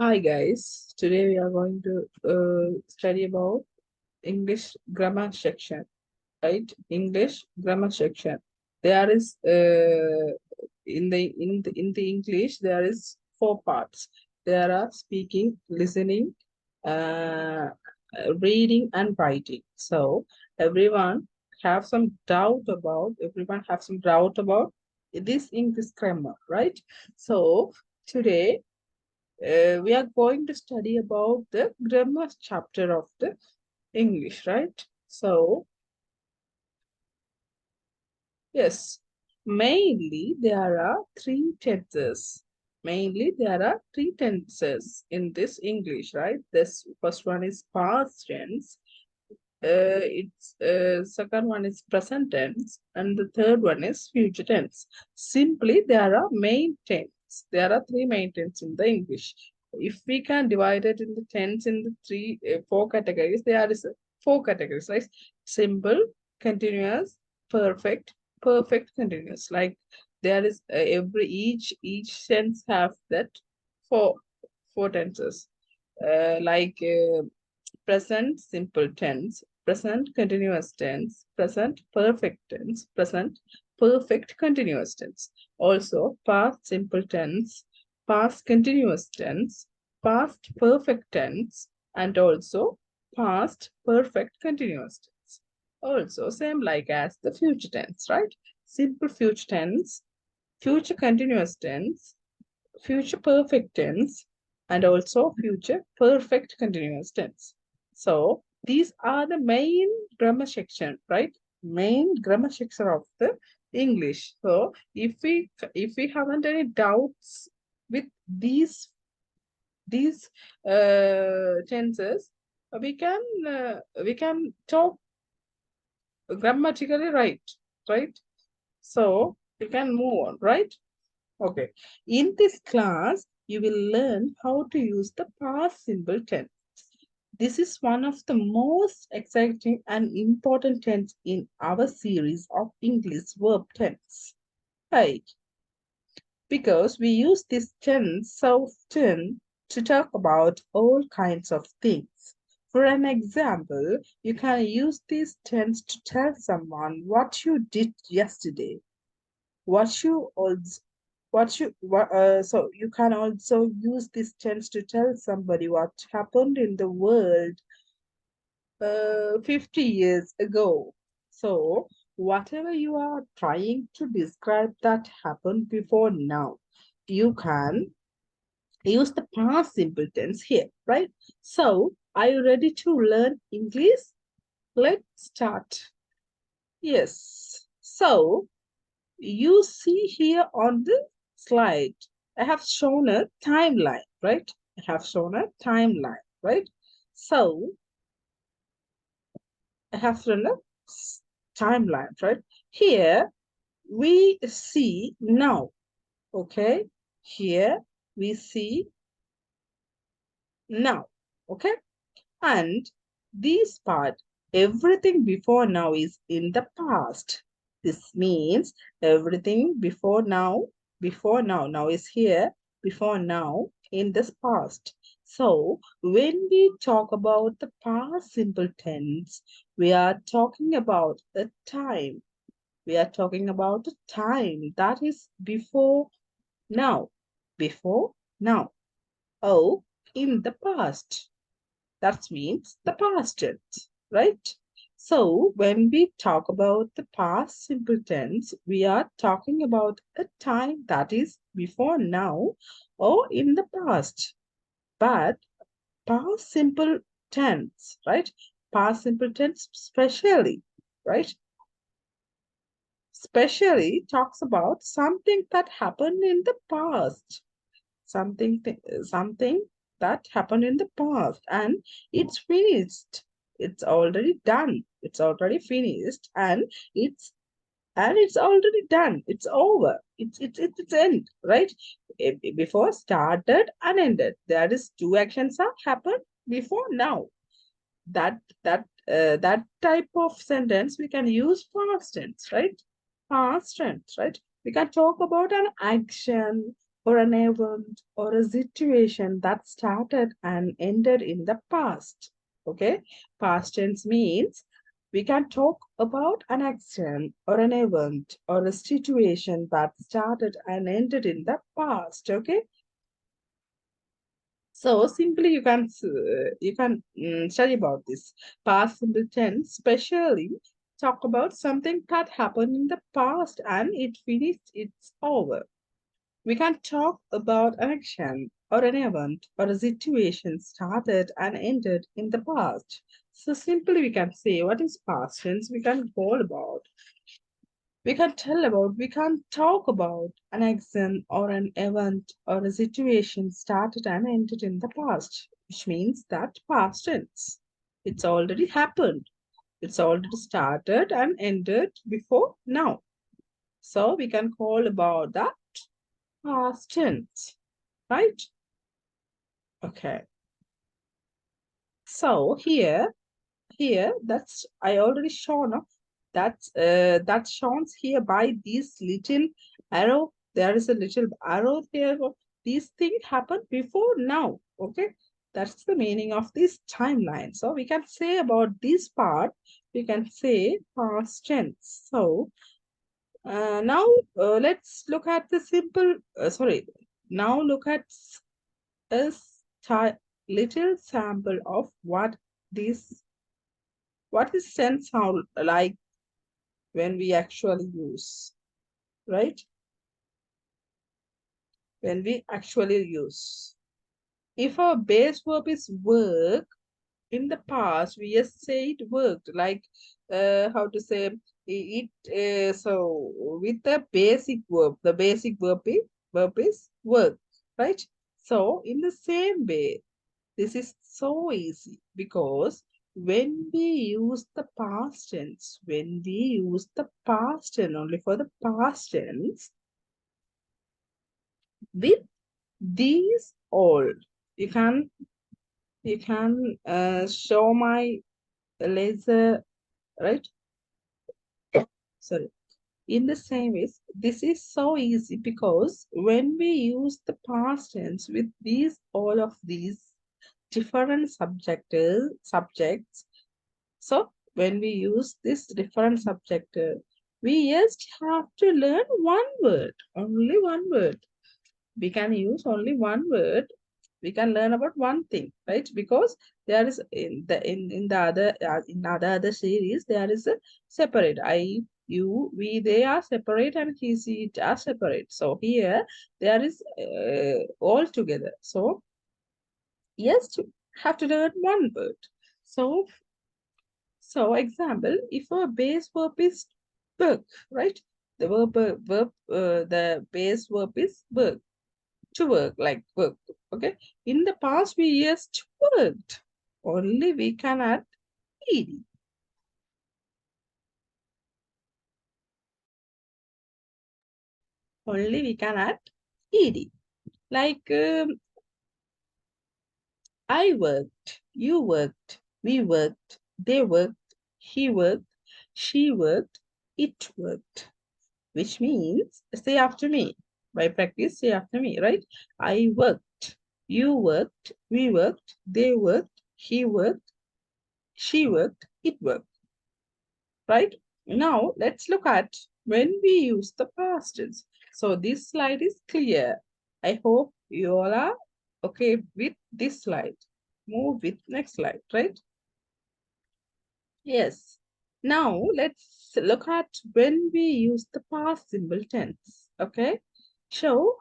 Hi guys, today we are going to study about English grammar section, right? English grammar section. There is in the English there is four parts. There are speaking, listening, uh, reading, and writing. So everyone have some doubt about this English grammar, right? So today we are going to study about the grammar chapter of the English, right? So, yes, mainly there are three tenses. Mainly there are three tenses in this English, right? This first one is past tense, it's second one is present tense, and the third one is future tense. Simply there are main tense. There are three main tense in the English. If we can divide it in the tense in the four categories, there is four categories, right? Simple, continuous, perfect, perfect continuous. Like there is every each tense have that four four tenses. Present simple tense, present continuous tense, present perfect tense, present perfect continuous tense. Also, past simple tense, past continuous tense, past perfect tense, and also past perfect continuous tense. Also, same like as the future tense, right? Simple future tense, future continuous tense, future perfect tense, and also future perfect continuous tense. So these are the main grammar section, right? Main grammar section of the English. So if we haven't any doubts with these tenses, we can talk grammatically right? So we can move on, right? Okay. In this class, you will learn how to use the past simple tense. This is one of the most exciting and important tense in our series of English verb tense. Right? Because we use this tense so often to talk about all kinds of things. For an example, you can use this tense to tell someone what you did yesterday, what you also so you can also use this tense to tell somebody what happened in the world 50 years ago. So whatever you are trying to describe that happened before now, you can use the past simple tense here, right? So are you ready to learn English? Let's start. Yes, so you see here on the slide, I have shown a timeline, right? I have shown a timeline, right? So I have shown a timeline, right? Here we see now, okay? Here we see now, okay? And this part, everything before now is in the past. This means everything now is here, before now in this past. So when we talk about the past simple tense, we are talking about the time. We are talking about the time that is now, before now, or in the past. That means the past tense, right? So when we talk about the past simple tense, we are talking about a time that is before now or in the past. But past simple tense, right? Past simple tense especially, right? Especially talks about something that happened in the past. Something that happened in the past and it's finished, it's already done, it's already finished, and it's already done, it's over, it's end, right? Before started and ended, there is two actions are happened before now. That type of sentence we can use past tense, right? Past tense, right? We can talk about an action, or an event or a situation that started and ended in the past. Okay, past tense means we can talk about an action or an event or a situation that started and ended in the past. Okay, so simply you can study about this past simple tense, especially talk about something that happened in the past and it finished, it's over. We can talk about an action or an event or a situation started and ended in the past. So simply we can say what is past tense. We can call about, we can tell about, we can talk about an action or an event or a situation started and ended in the past, which means that past tense. It's already happened. It's already started and ended before now. So we can call about that past tense, right? Okay. So here that's I already shown that's shown here by this little arrow. There is a little arrow here. These things happened before now. Okay, that's the meaning of this timeline. So we can say about this part, we can say past tense. So now let's look at the simple. Sorry. Now look at a little sample of this what is sense sound like when we actually use, right? When we actually use. If our base verb is work, in the past we just say it worked, like how to say it. So with the basic verb is work, right? So in the same way, this is so easy because when we use the past tense, when we use the past tense only for the past tense, with these all, you can show my laser, right? Sorry. In the same way, this is so easy because when we use the past tense with these all of these different subjects. So when we use this different subject, we just have to learn one word, only one word. We can use only one word. We can learn about one thing, right? Because there is in the other series there is a separate I, you, we, they are separate and he, she, it are separate. So here there is all together. So yes, to have to learn one word. So example, if a base verb is work, right? The base verb is work, to work, like work. Okay. In the past, we used worked. Only we can add ed. Only we can add ed. Like I worked, you worked, we worked, they worked, he worked, she worked, it worked. Which means say after me. By practice, say after me, right? I worked, you worked, we worked, they worked, he worked, she worked, it worked, right? Now let's look at when we use the past tense. So this slide is clear. I hope you all are okay with this slide. Move with next slide, right? Yes. Now let's look at when we use the past simple tense. Okay. So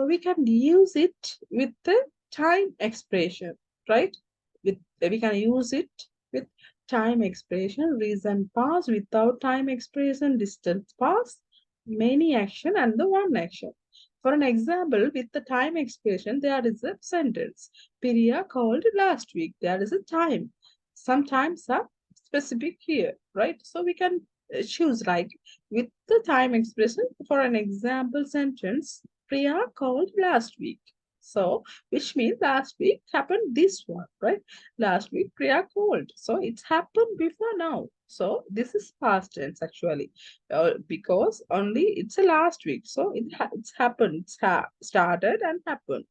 we can use it with the time expression, right? With we can use it with time expression, recent past, without time expression, distant past, many action, and the one action. For an example, with the time expression, there is a sentence. Priya called last week. There is a time. Sometimes a specific here, right? So we can choose like with the time expression for an example sentence, Priya called last week. So, which means last week happened this one, right? Last week Priya called. So, it's happened before now. So, this is past tense actually. Because only it's a last week. So, it's happened. It's started and happened,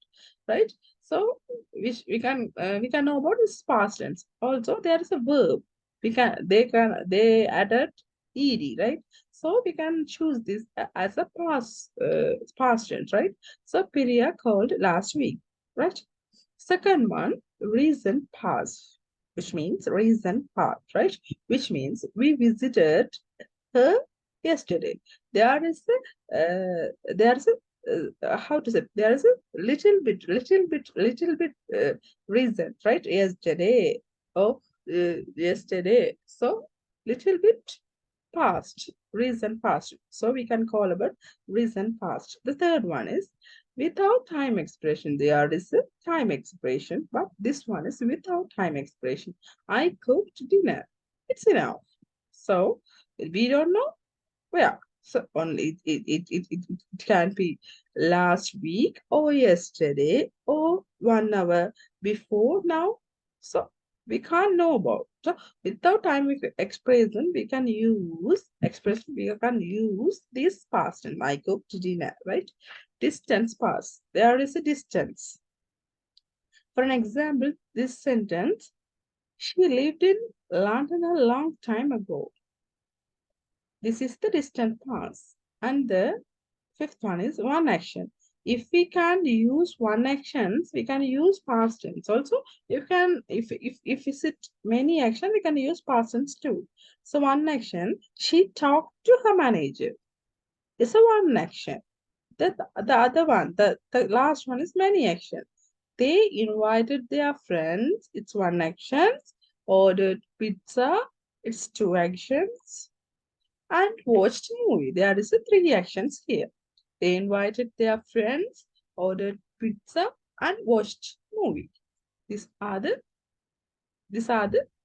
right? So, which we can know about is past tense. Also, there is a verb. They added ed, right? So we can choose this as a past tense, right? So Priya called last week, right? Second one, recent past, which means recent past, right? Which means we visited her yesterday. There is a how to say, there is a little bit reason, right? Yesterday or yesterday. So little bit past, recent past. So we can call about recent past. The third one is without time expression. There is a time expression, but this one is without time expression. I cooked dinner. It's enough. So we don't know where. So only it can be last week or yesterday or 1 hour before now. So we can't know about. So without time expression, we can use expression. We can use this past and I cooked dinner, right? Distance past. There is a distance. For an example, this sentence: she lived in London a long time ago. This is the distant past. And the fifth one is one action. If we can use one actions, we can use past tense. Also, you can if we sit many action, we can use past tense too. So one action, she talked to her manager. It's a one action. The other one, the last one is many action. They invited their friends. It's one action. Ordered pizza. It's two actions and watched movie. There is a three actions here. They invited their friends, ordered pizza, and watched movie. These are the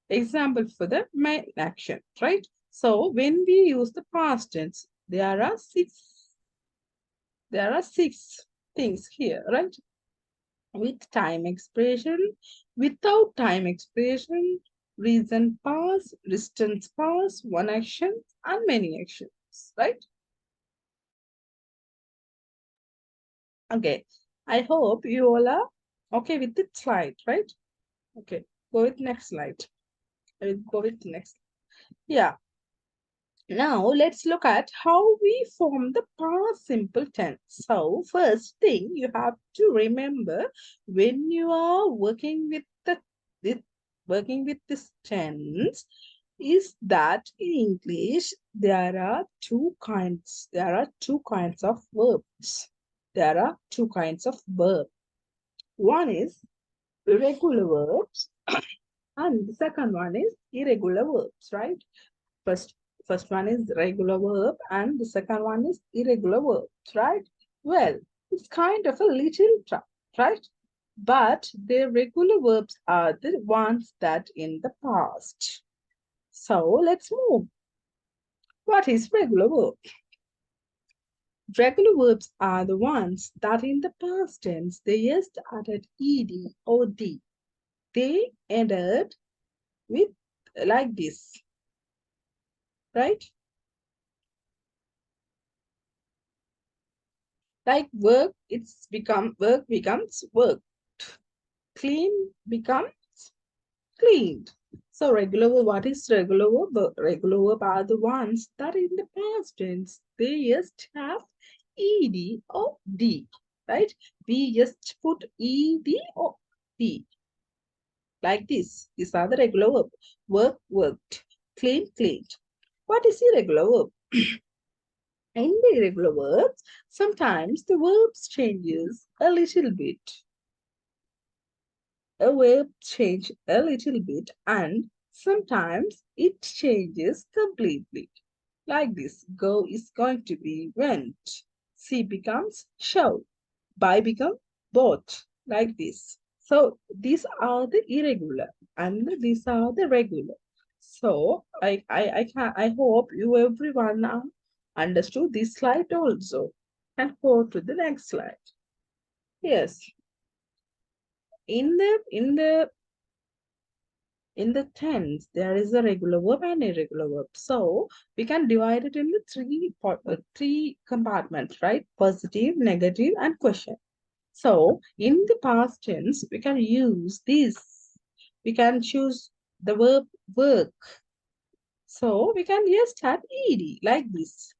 examples for the main action, right? So when we use the past tense, there are six things here, right? With time expression, without time expression, reason past, distance past, one action, and many actions, right? Okay, I hope you all are okay with the slide, right? Okay, go with next slide. I will go with next. Yeah, now let's look at how we form the past simple tense. So first thing you have to remember when you are working with this, working with this tense is that in English there are two kinds. There are two kinds of verbs. There are two kinds of verb. One is regular verbs and the second one is irregular verbs, right? First, first one is regular verb and the second one is irregular verbs, right? Well, it's kind of a little tough, right? But the regular verbs are the ones that in the past. So let's move. What is regular verb? Regular verbs are the ones that in the past tense they just added ed or d. They ended with like this, right? Like work becomes work. Clean becomes cleaned. So regular verb, what is regular verb? Regular verb are the ones that in the past tense they just have ed or d, right? We just put ed or d like this. These are the regular verb. Work, worked. Clean, cleaned. What is irregular verb? In the irregular verbs, sometimes the verbs changes a little bit. A verb change a little bit and sometimes it changes completely. Like this, go is going to be went. See becomes show. Buy becomes bought. Like this. So these are the irregular and these are the regular. So I hope you everyone now understood this slide also. And go to the next slide. Yes. in the tense, there is a regular verb and irregular verb. So we can divide it into three compartments, right? Positive, negative, and question. So in the past tense, we can use this. We can choose the verb work. So we can just add ed like this.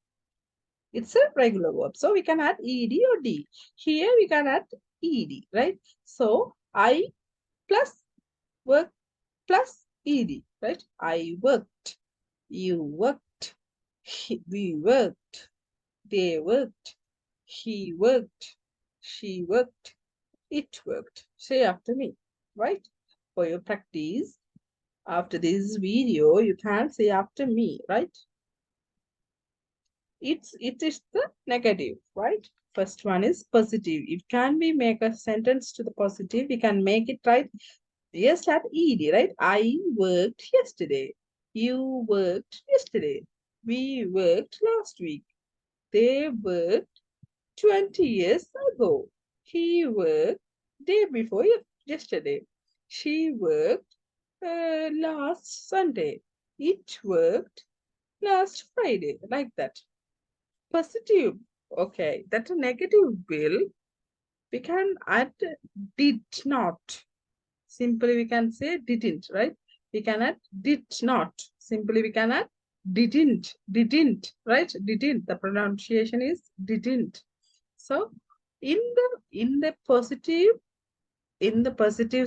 It's a regular verb. So we can add ed or d. Here we can add ed, right? So I plus work plus ed, right? I worked, you worked, we worked, they worked, he worked, she worked, it worked. Say after me, right? For your practice, after this video, you can say after me, right? It is the negative, right? First one is positive. If can we make a sentence to the positive, we can make it right. Yes, at ed, right? I worked yesterday. You worked yesterday. We worked last week. They worked 20 years ago. He worked day before yesterday. She worked last Sunday. It worked last Friday. Like that. Positive. Okay, that a negative will. We can add did not. Simply we can say didn't, right? We can add did not. Simply we can add didn't, right? Didn't. The pronunciation is didn't. So in the positive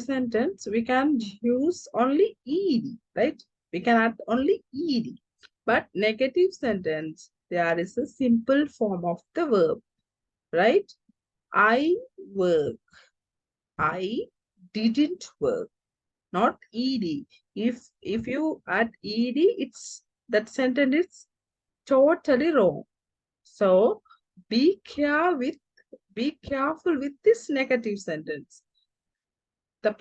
sentence, we can use only ed, right? We can add only ed. But negative sentence, there is a simple form of the verb, right? I work. I didn't work. Not ed. If you add ed, it's that sentence is totally wrong. So be careful with this negative sentence. The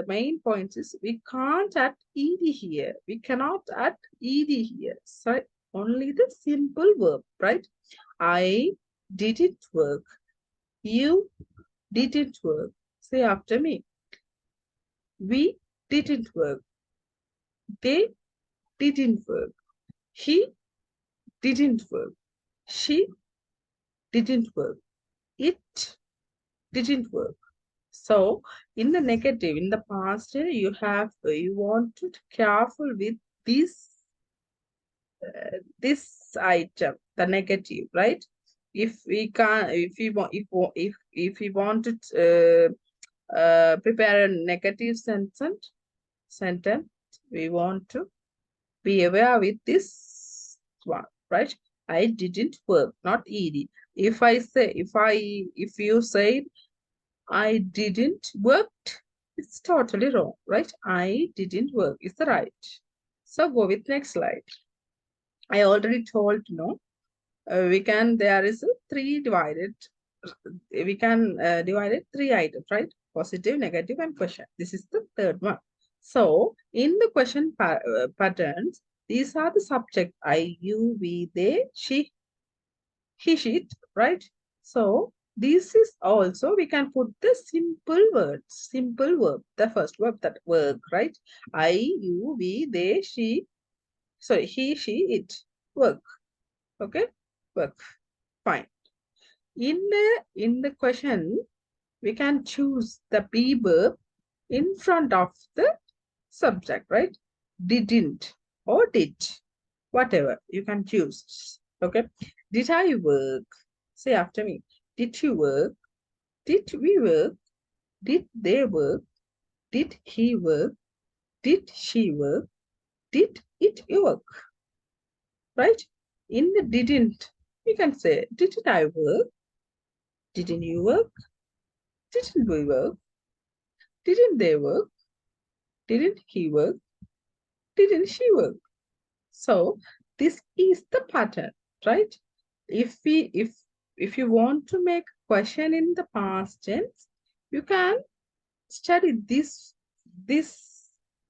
main point is we can't add ed here. We cannot add ed here. So only the simple verb, right? I didn't work. You didn't work. Say after me. We didn't work. They didn't work. He didn't work. She didn't work. It didn't work. So in the negative, in the past, you want to be careful with this item, the negative, right? If we can, if we want to prepare a negative sentence, we want to be aware with this one, right? I didn't work, not ed. If you say I didn't work, it's totally wrong, right? I didn't work is the right. So go with next slide. I already told, there is a we can divide it three items, right? Positive, negative, and question. This is the third one. So in the question patterns, these are the subject: I, you, we, they, she, he, she, it, right? So this is also, we can put the simple verb, the first verb, that work, right? I, you, we, they, she, sorry, he, she, it, work. Okay, work. Fine. In the question, we can choose the be verb in front of the subject, right? Didn't or did, whatever you can choose. Okay. Did I work? Say after me. Did you work? Did we work? Did they work? Did he work? Did she work? Did it work? Right? In the didn't, you can say, didn't I work? Didn't you work? Didn't we work? Didn't they work? Didn't he work? Didn't she work? So this is the pattern, right? If you want to make question in the past tense, you can study this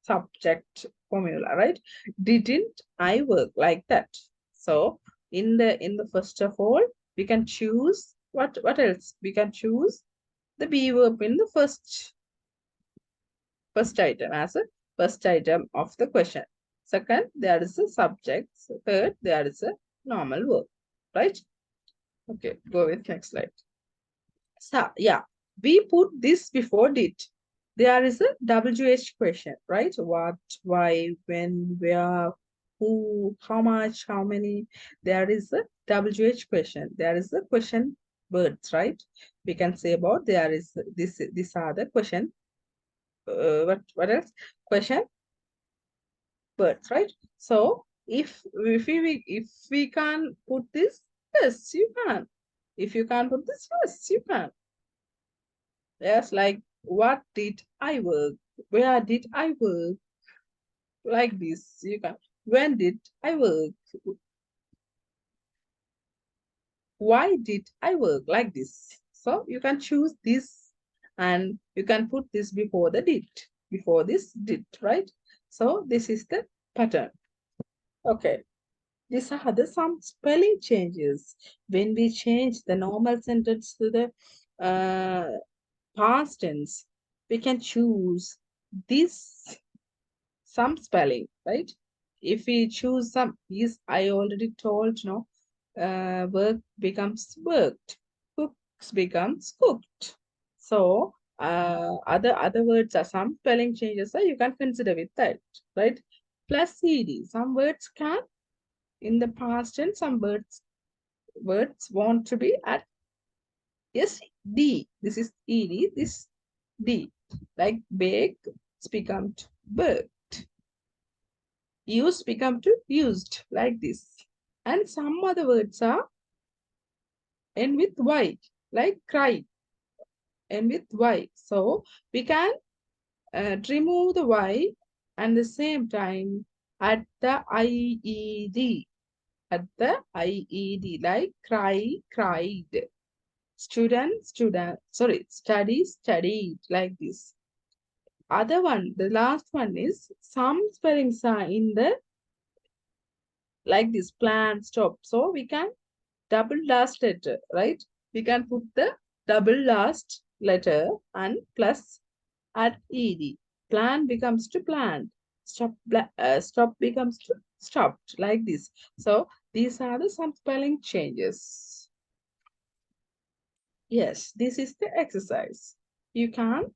subject formula, right? Didn't I work, like that. So in the first of all, we can choose what else? We can choose the be verb in the first first item as a first item of the question. Second, there is a subject. Third, there is a normal verb, right? Okay, go with next slide. So, yeah, we put this before did. There is a WH question, right? What, why, when, where, who, how much, how many. There is a WH question. There is a question words, right? We can say about there is this. These are the question. What else? Question words, right? So if we can put this, yes, you can. If you can't put this, yes, you can. Yes, like what did I work? Where did I work? Like this, you can. When did I work? Why did I work? Like this. So you can choose this and you can put this before the did, before this did, right? So this is the pattern. Okay. These are some spelling changes. When we change the normal sentence to the past tense, we can choose this some spelling, right? If we choose some, yes, I already told, no, work becomes worked, cooks becomes cooked. So other words are some spelling changes, so you can consider with that, right? Plus ed, some words can in the past and some words want to be at yes d. This is ed, this d, like bake, it's become to bird. Used become to used, like this. And some other words are end with y, like cry, end with y. So we can remove the y and the same time at the ied, at the ied, like cry, cried. Student, student, sorry, study, studied, like this. Other one, the last one is some spellings are in the like this plan, stop. So we can double last letter, right? We can put the double last letter and plus at ed. Plan becomes to planned. Stop becomes to stopped, like this. So these are the some spelling changes. Yes, this is the exercise. You can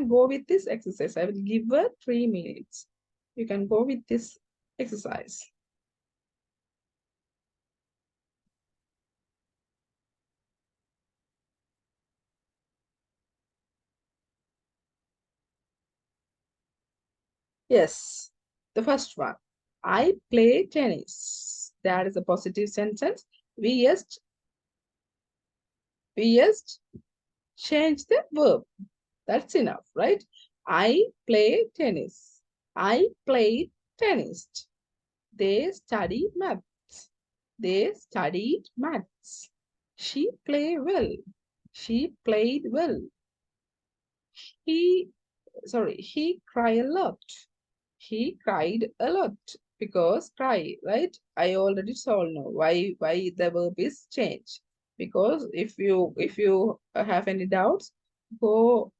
go with this exercise. I will give her 3 minutes. You can go with this exercise. Yes, the first one. I play tennis. That is a positive sentence. We just change the verb. That's enough, right? I play tennis. I played tennis. They study maths. They studied maths. She played well. She played well. He, he cried a lot. He cried a lot because cry, right? I already told now why the verb is changed. Because if you have any doubts, go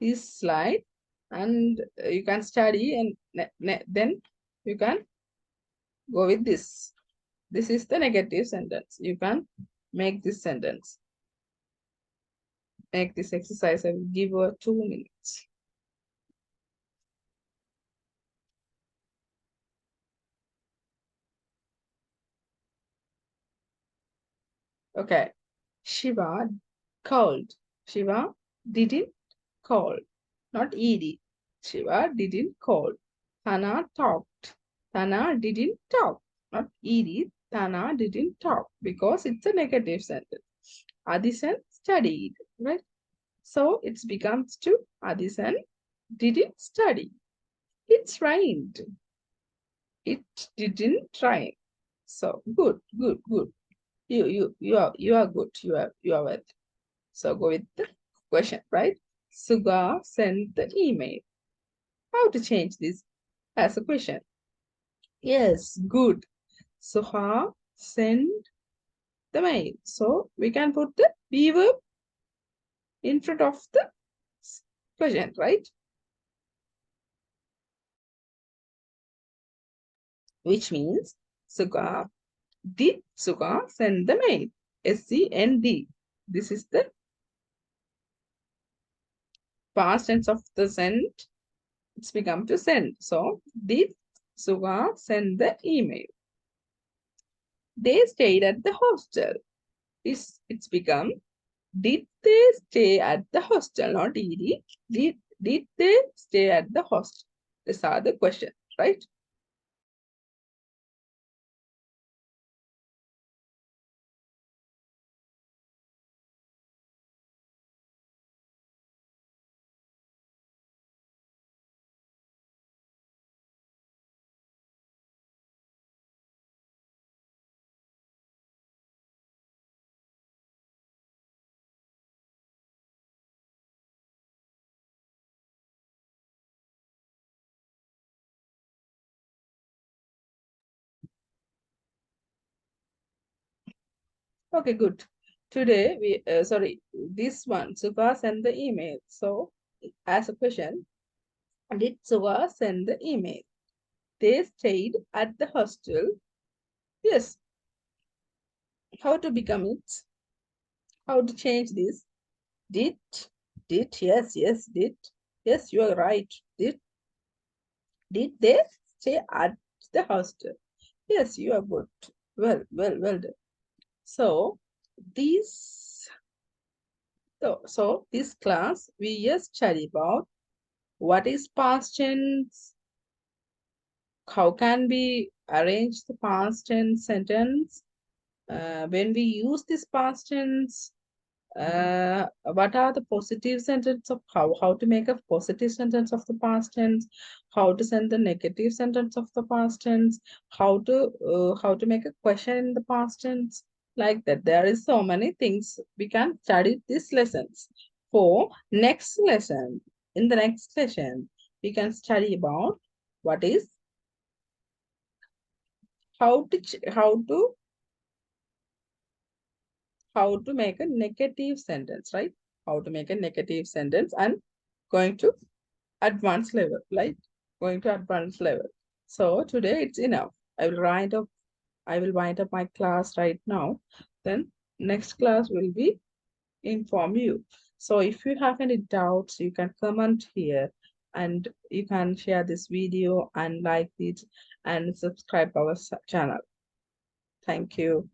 this slide and you can study and then you can go with this. This is the negative sentence. You can make this sentence. Make this exercise. I will give you 2 minutes. Okay. Shiva called. Shiva didn't call. Not ed. Shiva didn't call. Tana talked. Tana didn't talk. Not ed. Tana didn't talk because it's a negative sentence. Adisan studied, right? So it becomes to Adisan didn't study. It's rained. It didn't rain. So good, good, good. You are good. You are well. So go with the question, right? Suga sent the email. How to change this as a question? Yes, good. Suha sent the mail. So we can put the be verb. in front of the question, right? Which means Suga, did Suga send the mail? SCND. This is the past tense of the send. It's become to send. So, did Suga send the email? They stayed at the hostel. It's become, did they stay at the hostel? Not ED. Did they stay at the hostel? These are the questions, right? Okay, good. Today this one, Suga sent the email. So, as a question, did Suga send the email? They stayed at the hostel. Yes. How to become it? How to change this? Did, yes, did. Yes, you are right. Did they stay at the hostel? Yes, you are good. Well done. So, these, so this class, we just study about what is past tense, how can we arrange the past tense sentence, when we use this past tense, what are the positive sentence of how to make a positive sentence of the past tense, how to send the negative sentence of the past tense, how to make a question in the past tense, like that. There is so many things we can study these lessons. For next lesson, in the next session, we can study about what is how to how to make a negative sentence, right? How to make a negative sentence and going to advanced level, right? Going to advanced level. So today it's enough. I will wind up my class right now. Then next class will be inform you. So if you have any doubts, you can comment here and you can share this video and like it and subscribe our channel. Thank you.